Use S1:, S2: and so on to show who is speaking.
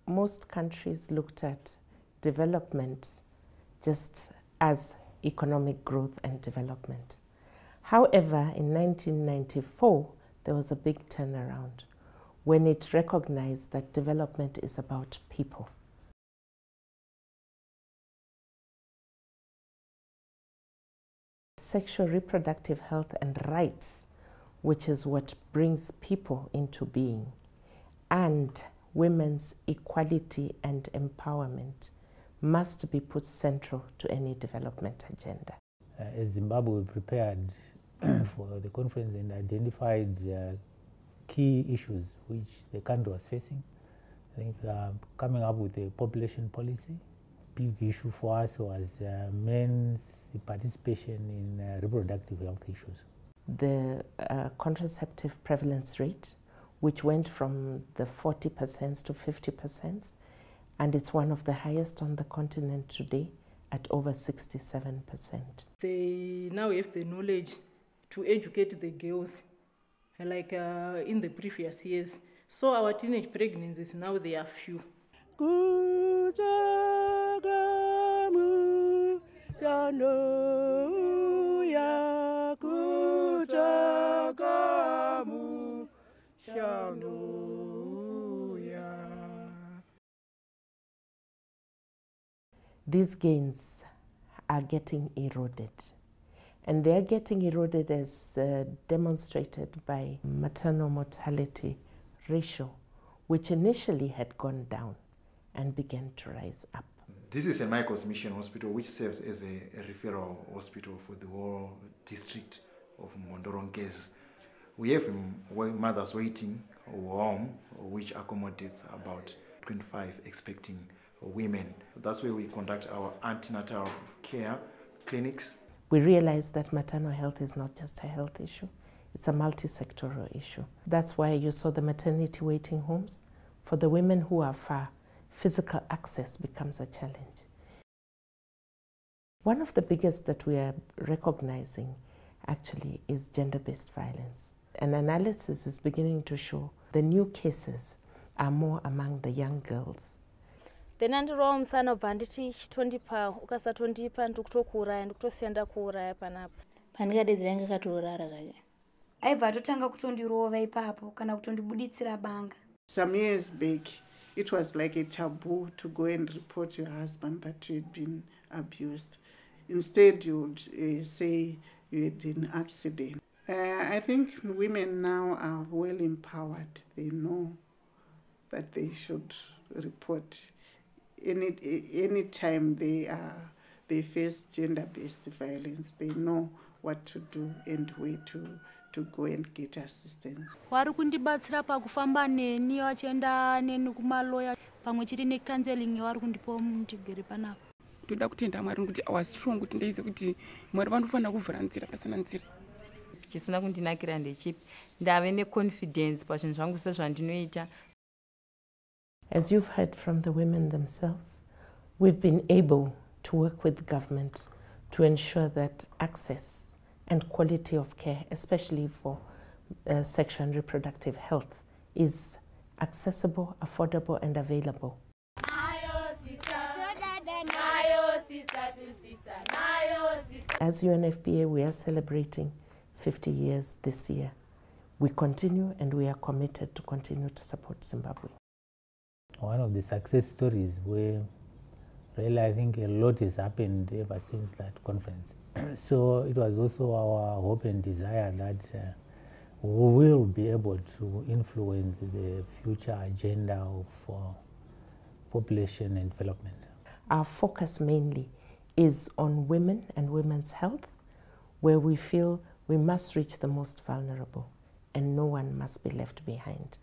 S1: most countries looked at development just as economic growth and development. However, in 1994, there was a big turnaround when it recognized that development is about people. Sexual reproductive health and rights, which is what brings people into being, and women's equality and empowerment must be put central to any development agenda.
S2: As Zimbabwe prepared for the conference and identified key issues which the country was facing, I think coming up with a population policy, big issue for us was men's participation in reproductive health issues.
S1: The contraceptive prevalence rate, which went from the 40% to 50%, and it's one of the highest on the continent today at over 67%.
S3: They now have the knowledge to educate the girls, like in the previous years. So our teenage pregnancies now, they are few.
S1: These gains are getting eroded, and they are getting eroded as demonstrated by maternal mortality ratio, which initially had gone down and began to rise up.
S4: This is a Michael's Mission Hospital, which serves as a referral hospital for the whole district of Mondoronges. We have mothers waiting home, which accommodates about 25 expecting women. That's where we conduct our antenatal care clinics.
S1: We realize that maternal health is not just a health issue, it's a multi-sectoral issue. That's why you saw the maternity waiting homes. For the women who are far, physical access becomes a challenge. One of the biggest that we are recognizing actually is gender-based violence. An analysis is beginning to show the new cases are more among the young girls.
S5: Ndinandirowo musana ubva nditi chitondipa ukasatondipa ndikutokuuraya ndikutosiyanda kuuraya panapa
S6: pandikadedzera ngakatoorara zvake
S7: aibva atotanga kutondirova ipapo kana kutondibuditsira banga.
S8: Some years back it was like a taboo to go and report your husband that you had been abused. Instead you would say you had an accident. I think women now are well empowered. They know that they should report any time they face gender-based violence. They know what to do and where to go and get assistance.
S9: Vari kundibatsira pakufamba neni vachienda neni kumaloya pamwe chete necounseling vari kundipawo mundigere panapa.
S10: Ndoda kutenda Mwari kuti I was strong kuti ndeize kuti Mwari vanofanira kuvhura nzira pasina nzira.
S11: Chisina kundinakira ndechipi ndave neconfidence pazvinhu zvangu sezvandinoita.
S1: As you've heard from the women themselves, we've been able to work with government to ensure that access and quality of care, especially for sexual and reproductive health, is accessible, affordable and available. As UNFPA, we are celebrating 50 years this year. We continue and we are committed to continue to support Zimbabwe.
S2: One of the success stories where really I think a lot has happened ever since that conference. So it was also our hope and desire that we will be able to influence the future agenda of population and development.
S1: Our focus mainly is on women and women's health, where we feel we must reach the most vulnerable and no one must be left behind.